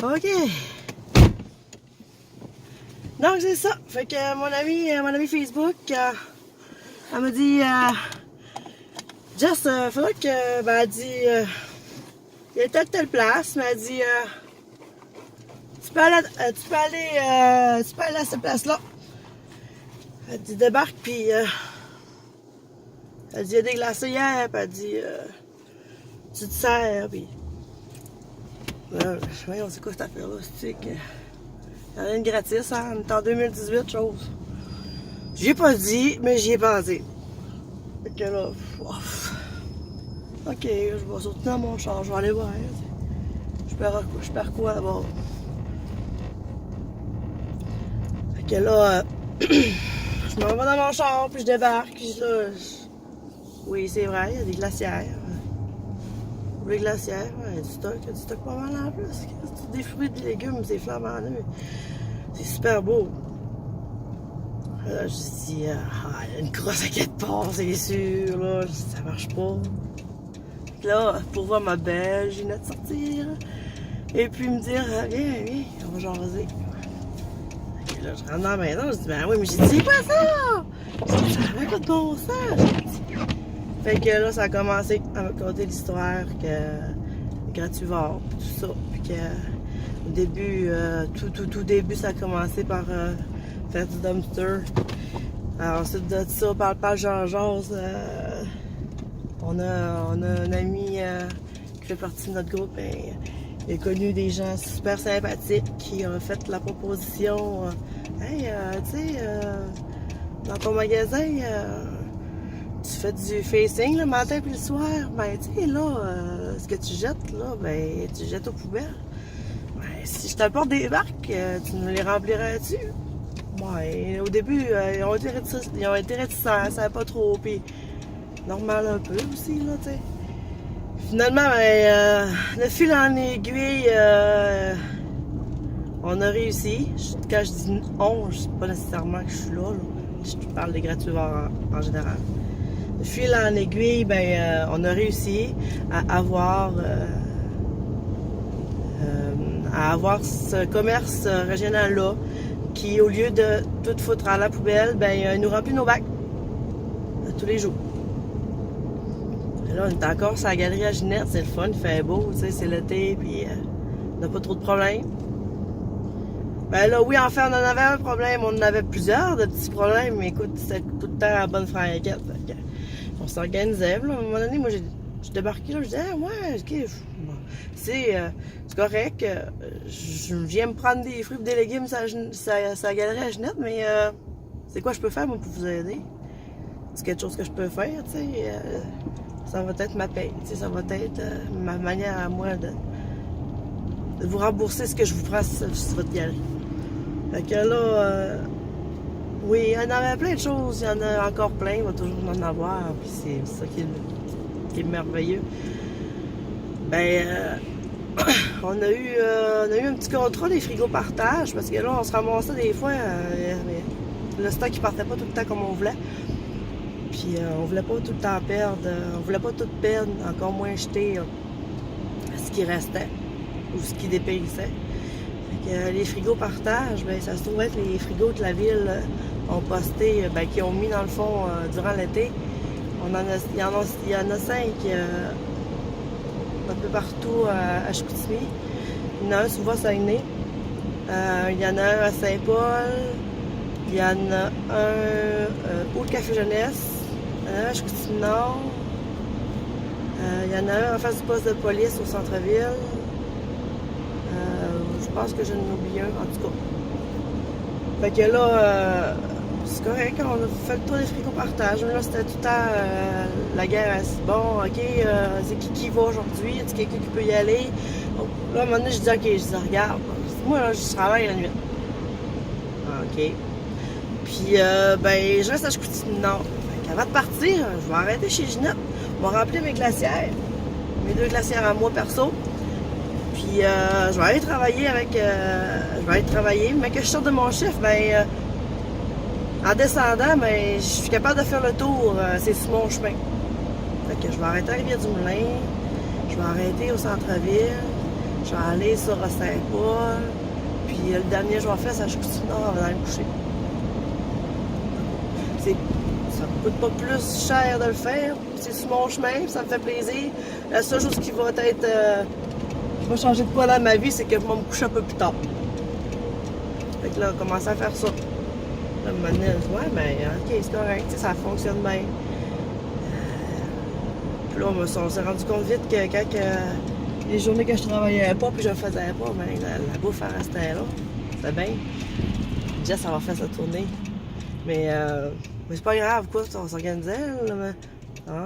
OK. Donc, c'est ça. Fait que mon ami Facebook, elle m'a dit, Jess, faudrait que, ben, elle dit, il y a telle place, mais elle dit, tu peux aller à cette place-là. Elle dit, débarque, puis, elle dit, il y a des glacières, puis elle dit, tu te sers, puis, voyons, c'est quoi cette affaire-là, c'est que, il y en a une gratis, hein, on est en 2018, chose. J'y ai pas dit, mais j'y ai pensé. Fait que là, ouf. Ok, je vais sortir dans mon char, je vais aller voir. Je perds quoi là-bas? Fait que là, je m'en vais dans mon char, puis je débarque, puis là, oui, c'est vrai, il y a des glacières. Des glacières, ouais, du stock pas mal en plus. Des fruits et des légumes, c'est flambant neuf. C'est super beau. Là, je dis, il y a une crosse à 4 parts, c'est sûr, là. Je dis, ça marche pas. Là, pour voir ma belle, j'ai de sortir. Et puis me dire, viens, on va jaser. Et là, je rentre dans la maison, je dis, ben oui, mais j'ai dit, c'est quoi ça? J'ai dit, ça avait pas de bon sens. Fait que là, ça a commencé à me conter l'histoire que Grativore, tout ça. Puis que au début, tout début, ça a commencé par faire du dumpster. Alors, ensuite de ça, par le page Jean-Jose, on a un ami qui fait partie de notre groupe. Et, il a connu des gens super sympathiques qui ont fait la proposition. Hey, tu sais, dans ton magasin, tu fais du facing le matin puis le soir. Ben, tu sais, là, ce que tu jettes, là, ben, tu jettes aux poubelles. Ben, si je t'apporte des barques, tu me les remplirais-tu? Ouais, au début, ils ont été réticents, ça pas trop, puis normal un peu aussi, là, tu sais. Finalement, ben, de fil en aiguille, on a réussi. Quand je dis on, je sais pas nécessairement que je suis là. Je parle des Grativore en général. De fil en aiguille, ben, on a réussi à avoir ce commerce régional-là qui, au lieu de tout foutre à la poubelle, ben, nous remplit nos bacs tous les jours. Là, on est encore sur la galerie à Ginette, c'est le fun, il fait beau, tu sais, c'est l'été, puis on n'a pas trop de problèmes. Ben là, oui, en fait, on en avait un problème, on en avait plusieurs de petits problèmes, mais écoute, c'était tout le temps à la bonne franquette. On s'organisait, là, à un moment donné, moi, j'ai débarqué, là, je disais, ah, ouais, ok, c'est correct, je viens me prendre des fruits et des légumes sur la galerie à Ginette, mais c'est quoi je peux faire, moi, pour vous aider? C'est quelque chose que je peux faire, tu sais. Ça va être ma paye, tu sais, ça va être ma manière à moi de vous rembourser ce que je vous prends sur votre galerie. Fait que là, oui, il y en avait plein de choses, il y en a encore plein, il va toujours en avoir, puis c'est ça qui est merveilleux. Ben, on a eu un petit contrat des frigos partage, parce que là, on se ramassait des fois, le stock il partait pas tout le temps comme on voulait. Puis on voulait pas tout le temps perdre, on voulait pas tout perdre, encore moins jeter ce qui restait ou ce qui dépérissait. Fait que les frigos partage, ben ça se trouve être les frigos que la ville ont posté, ben qui ont mis dans le fond durant l'été. Il y en a 5 un peu partout à Chicoutimi. Il y en a un sur Saguenay. Il y en a un à Saint-Paul. Il y en a un au Café Jeunesse. Il y en a un à Chicoutimi-Nord. Il y en a un en face du poste de police au centre-ville. Je pense que j'en ai oublié un, en tout cas. Fait que là, c'est correct, on a fait le tour des frigos partage. Là, c'était tout le temps la guerre. Bon, ok, c'est qui va aujourd'hui? Est-ce quelqu'un qui peut y aller? Bon, là, à un moment donné, je dis, ok, je dis, regarde, moi, là, je travaille la nuit. Ok. Puis, ben, je reste à Chicoutimi-Nord. Avant de partir, je vais arrêter chez Ginette. Je vais remplir mes glacières. Mes 2 glacières à moi perso. Puis je vais aller travailler mais que je sorte de mon chiffre, ben en descendant, ben je suis capable de faire le tour, c'est sur mon chemin. Fait que je vais arrêter à Rivière-du-Moulin, je vais arrêter au centre-ville, Je suis allée sur Saint-Paul. Puis le dernier jour fait, c'est à Chicoutimi-Nord avant d'aller me coucher. Ça me coûte pas plus cher de le faire. C'est sur mon chemin, ça me fait plaisir. La seule chose qui va être... qui va changer de quoi dans ma vie, c'est que je vais me coucher un peu plus tard. Fait que là, on commence à faire ça. Là, maintenant, ouais, mais ok, c'est correct, ça fonctionne bien. Puis là, on s'est rendu compte vite que quand les journées que je travaillais pas puis je le faisais pas, ben, la bouffe elle restait là. C'était bien. Jess, ça va faire sa tournée. Mais c'est pas grave, quoi, on s'organisait.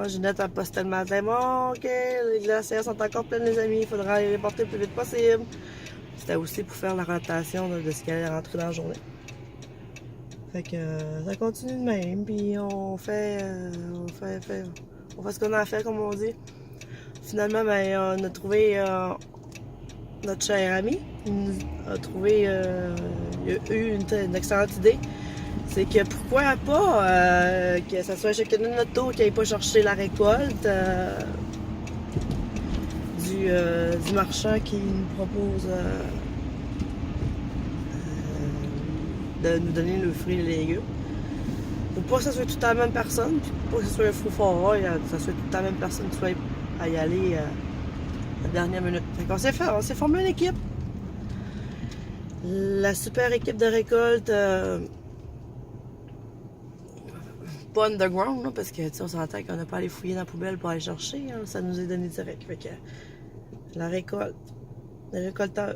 Ginette a posté le matin, bon, ok, les glacières sont encore pleines, les amis, il faudra les porter le plus vite possible. C'était aussi pour faire la rotation de ce qui allait rentrer dans la journée. Fait que ça continue de même, puis on fait ce qu'on a à faire, comme on dit. Finalement, ben, on a trouvé notre cher ami. Il a trouvé, il a eu une excellente idée. C'est que pourquoi pas que ça soit chacun de notre tour qui n'aille pas chercher la récolte du marchand qui nous propose de nous donner le fruit et les légumes. Pour pas que ce soit tout à la même personne, puis pour pas que ce soit un fou fort, que ce soit tout à la même personne qui soit à y aller à la dernière minute. Fait qu'on s'est formé une équipe. La super équipe de récolte, pas underground, là, parce que on s'entend qu'on n'a pas à aller fouiller dans la poubelle pour aller chercher, hein, ça nous est donné direct. Fait que la récolte, les récolteurs.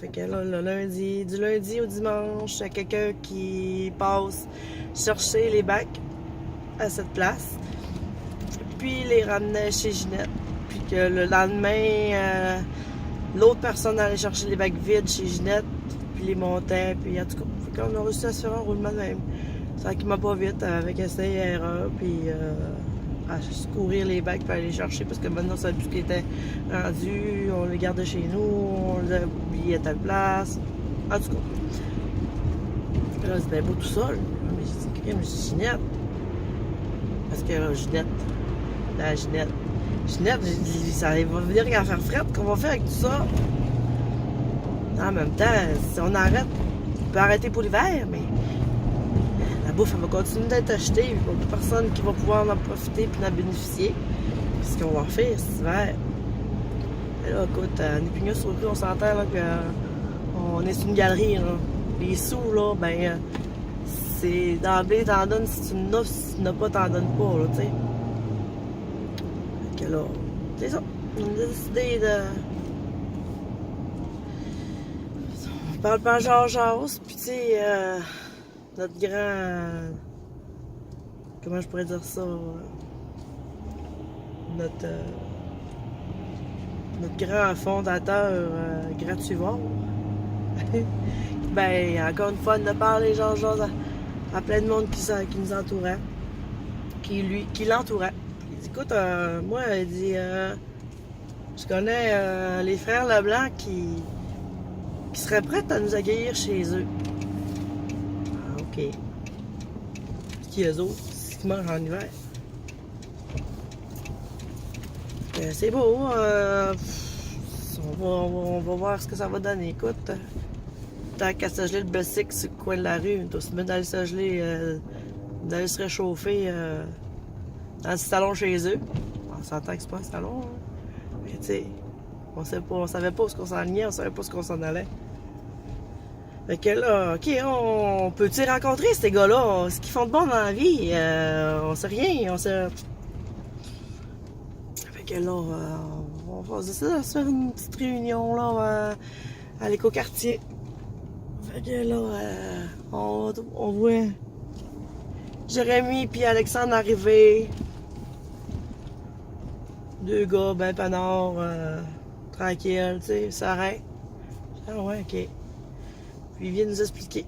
Fait que là, le lundi, du lundi au dimanche, il y a quelqu'un qui passe chercher les bacs à cette place, puis les ramenait chez Ginette. Puis que le lendemain, l'autre personne allait chercher les bacs vides chez Ginette, puis les montait, puis en tout cas, fait qu'on a réussi à se faire un roulement de même. Ça qui m'a pas vite, avec essai et erreur, puis à courir les bacs pour aller les chercher, parce que maintenant, ça tout ce qui était rendu, on les gardait chez nous, on les a oubliés à telle place. En tout cas. Là, c'est bien beau tout ça. Mais j'ai dit, Ginette. Parce que là, Ginette. Ginette, j'ai dit, ça va venir à faire frette, qu'on va faire avec tout ça. En même temps, si on arrête, on peut arrêter pour l'hiver, mais la bouffe, elle va continuer d'être achetée. Il n'y a pas personne qui va pouvoir en profiter et en bénéficier. Puis ce qu'on va faire cet hiver. Et là, écoute, Népignos sur le cul, on s'entend là, qu'on est sur une galerie. Là. Les sous, là, ben, c'est d'emblée, t'en donnes si tu n'as, si tu n'as pas, t'en donnes pas, là, tu sais. Fait que là, c'est ça. On a décidé de. On parle pas Georges, puis tu sais, notre grand. Comment je pourrais dire ça? Notre grand fondateur Gratuvore. Ben, encore une fois, on a parlé Georges à plein de monde qui nous entourait, qui l'entourait. Il dit, écoute, moi, il dit, je connais les frères Leblanc qui seraient prêts à nous accueillir chez eux. Ah, ok. Qui eux autres, c'est qui mangent en hiver. C'est beau, on va voir ce que ça va donner. Écoute, tant qu'à se geler le bicycle sur le coin de la rue, on se met d'aller se geler, d'aller se réchauffer dans le salon chez eux. On s'entend que c'est pas un salon, hein. Mais tu sais, on savait pas où on s'en allait, on savait pas où on s'en allait. Fait que là, ok, on peut-tu rencontrer ces gars-là? Ce qu'ils font de bon dans la vie? On sait rien, on sait. Fait que là, on va se faire une petite réunion là à l'écoquartier. Fait que là, on voit Jérémy puis Alexandre arriver. Deux gars ben panards, tranquilles, tu sais, ça arrête. Ah ouais, ok. Puis ils viennent nous expliquer.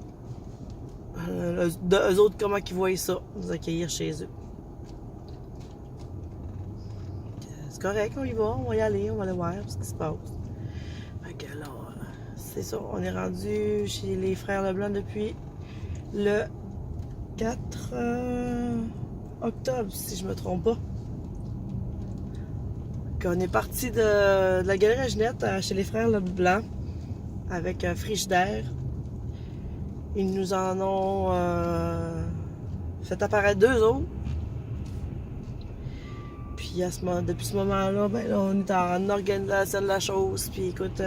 Eux autres, comment ils voient ça, nous accueillir chez eux. C'est correct, on y va, on va y aller, on va aller voir ce qui se passe. Fait que là, c'est ça, on est rendu chez les frères Leblanc depuis le 4 octobre, si je me trompe pas. qu'on est parti de la galerie Ginette chez les frères Leblanc avec un frigidaire. Ils nous en ont fait apparaître 2 autres. Puis depuis ce moment-là, ben là, on est en organisation de la chose. Puis écoute,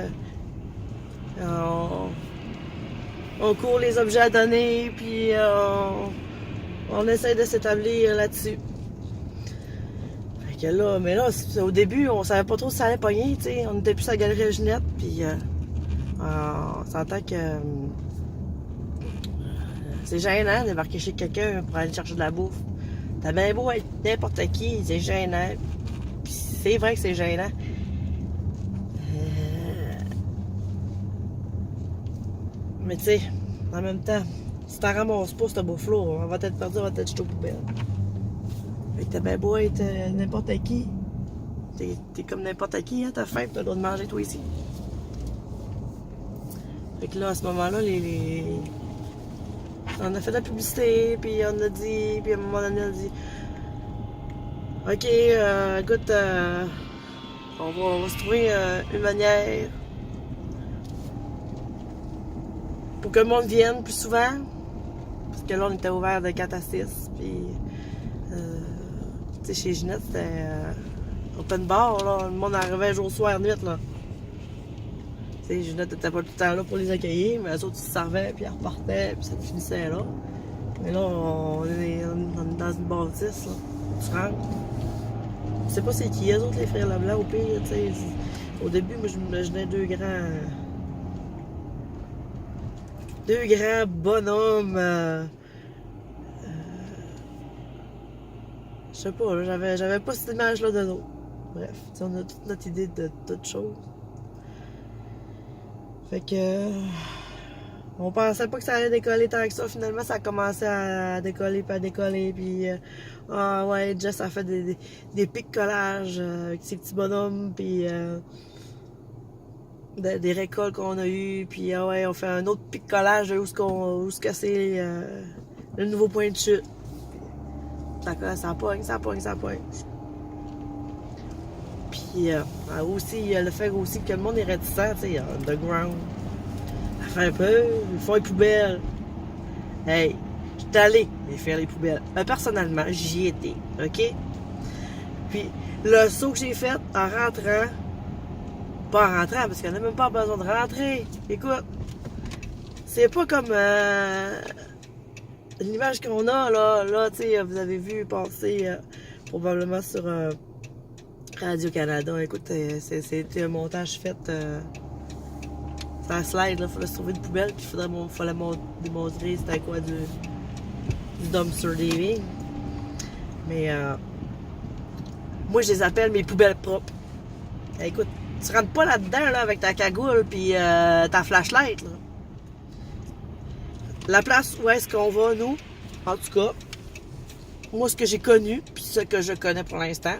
on court les objets à donner, puis on essaie de s'établir là-dessus. Fait que là, mais là, au début, on savait pas trop si ça allait pogner, tu sais. On était plus à la galerie Ginette, puis on s'entend que c'est gênant de débarquer chez quelqu'un pour aller chercher de la bouffe. T'as bien beau être n'importe qui, c'est gênant. Puis c'est vrai que c'est gênant. Mais tu sais, en même temps, si t'en ramasses pas ce beau-là, on va être perdu, on va être jeté aux poubelles. Fait que t'as bien beau être n'importe qui. T'es comme n'importe qui, hein, t'as faim, t'as le droit de manger toi ici. Fait que là, à ce moment-là, on a fait de la publicité, puis on a dit, puis à un moment donné, on a dit OK, écoute, on va se trouver une manière pour que le monde vienne plus souvent. Parce que là, on était ouvert de 4 à 6. Puis, tu sais, chez Ginette, c'était open bar, là. Le monde arrivait jour, soir, nuit, là. Tu sais, Ginette n'était pas tout le temps là pour les accueillir, mais les autres, ils se servaient, puis ils repartaient, puis ça finissait là. Mais là, on est dans une bâtisse, là. Tu rentres. Je sais pas c'est qui, eux autres, les frères Leblanc, au pire, tu sais. Au début, moi, je m'imaginais 2 grands bonhommes. Je sais pas, j'avais pas cette image-là de nous. Bref, on a toute notre idée de toute chose. Fait que on pensait pas que ça allait décoller tant que ça. Finalement, ça a commencé à décoller, puis à décoller. Puis, ouais, Jess a fait des pics-collages avec ses petits bonhommes, puis des récoltes qu'on a eues. Puis, ouais, on fait un autre pic-collage où ce que c'est le nouveau point de chute. Ça pogne. Puis, aussi, le fait aussi que le monde est réticent, tu sais, underground. Ça fait un peu, ils font les poubelles. Hey, j'étais allé les faire les poubelles. Personnellement, j'y étais, OK? Puis, le saut que j'ai fait en rentrant, pas en rentrant, parce qu'on n'a même pas besoin de rentrer. Écoute, c'est pas comme l'image qu'on a, là, tu sais, vous avez vu passer probablement sur Radio-Canada. Écoute, c'était un montage fait ça slide, là, il fallait se trouver une poubelle, puis il fallait démontrer c'était quoi du dumpster diving. Mais moi, je les appelle mes poubelles propres. Écoute, tu rentres pas là-dedans là, avec ta cagoule puis ta flashlight. Là. La place où est-ce qu'on va, nous, en tout cas, moi, ce que j'ai connu, puis ce que je connais pour l'instant,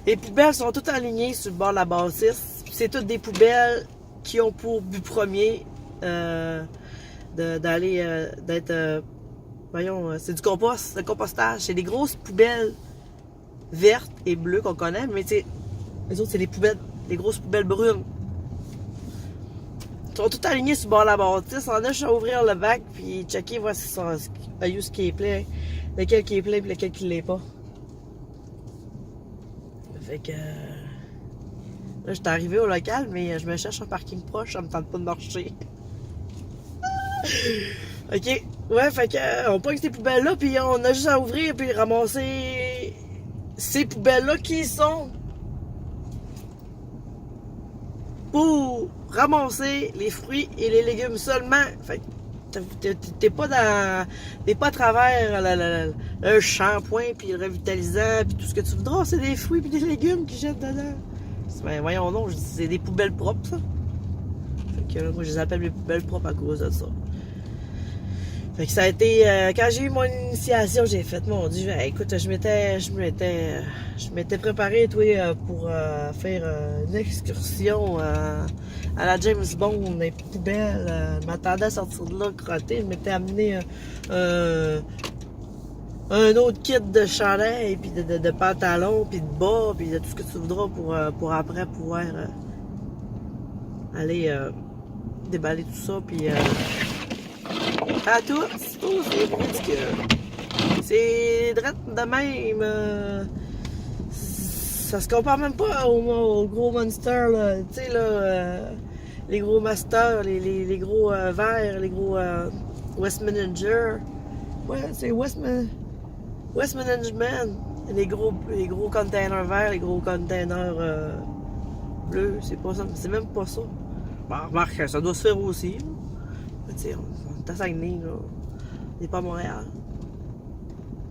les poubelles sont toutes alignées sur le bord de la bâtisse. C'est toutes des poubelles qui ont pour but premier d'être voyons, c'est du compost, le compostage. C'est des grosses poubelles vertes et bleues qu'on connaît, mais les autres, c'est des poubelles, des grosses poubelles brunes. Ils sont toutes alignées sur le bord de la bâtisse. On a juste à ouvrir le bac puis checker, voir si ce qui est plein, lequel qui est plein et lequel qui l'est pas. Fait que là, j'étais arrivé au local, mais je me cherche un parking proche, ça me tente pas de marcher. OK. Ouais, fait que on pogne ces poubelles-là, puis on a juste à ouvrir puis ramasser ces poubelles-là qui sont pour ramasser les fruits et les légumes seulement. Fait que t'es pas à travers le shampoing puis le revitalisant puis tout ce que tu voudras, c'est des fruits puis des légumes qui jettent dedans. Ben voyons non, c'est des poubelles propres, ça. Fait que moi, je les appelle mes poubelles propres à cause de ça. Fait que ça a été... quand j'ai eu mon initiation, j'ai fait, mon Dieu, écoute, je m'étais préparé, toi, pour faire une excursion à la James Bond, les poubelles. Je m'attendais à sortir de là, crotter. Je m'étais amené un autre kit de chandail, puis de pantalons, puis de bas, puis de tout ce que tu voudras pour après pouvoir aller déballer tout ça, puis à tout, c'est aussi ridicule. C'est drette de même. Ça se compare même pas au gros Monster, là. Tu sais, là, les gros Masters, les gros verts, les gros West Manager. Ouais, c'est West Management. Les gros containers verts, les gros containers bleus. C'est pas ça. C'est même pas ça. Bon, remarque, ça doit se faire aussi. Tu sais, on est à Saguenay, là. On n'est pas à Montréal.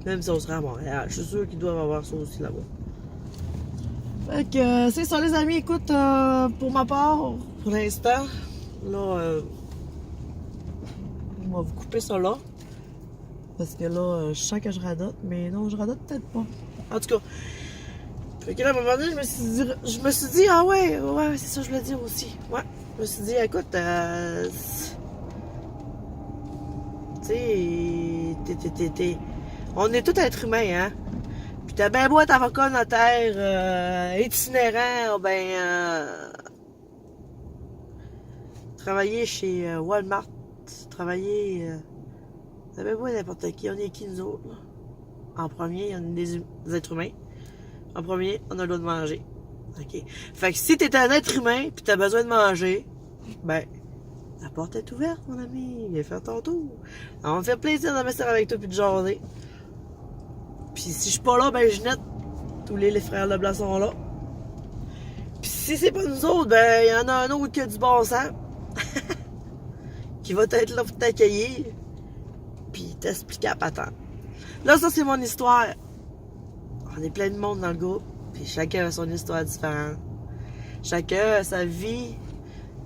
Même si on serait à Montréal, je suis sûr qu'ils doivent avoir ça aussi là-bas. Fait que c'est ça les amis, écoute, pour ma part, pour l'instant, là, on va vous couper ça là. Parce que là, je sens que je radote, mais non, je radote peut-être pas. En tout cas, fait que là, à un moment donné, je me suis dit, ah ouais, c'est ça que je voulais dire aussi. Ouais, je me suis dit, écoute, tu sais, on est tous êtres humains, hein. Puis t'as bien beau être avocat notaire, itinérant, travailler chez Walmart, t'as bien beau être n'importe qui, on est qui nous autres, là? En premier, on est des êtres humains. En premier, on a le droit de manger. OK. Fait que si t'es un être humain, puis t'as besoin de manger, ben, la porte est ouverte, mon ami. Viens faire ton tour. Alors, on me fait plaisir de m'asseoir avec toi puis de jaser. Puis si je suis pas là, ben je nette. Tous les frères Leblanc sont là. Puis si c'est pas nous autres, ben il y en a un autre qui a du bon sens. Qui va être là pour t'accueillir. Puis t'expliquer à patente. Là, ça c'est mon histoire. On est plein de monde dans le groupe. Puis chacun a son histoire différente. Chacun a sa vie.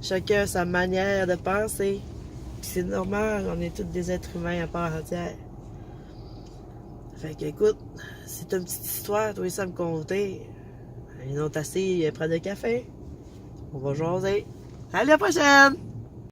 Chacun a sa manière de penser. Puis c'est normal, on est tous des êtres humains à part entière. Fait que écoute, c'est une petite histoire, toi et ça me compter. Ils ont assez, prendre de café. On va jaser. À la prochaine!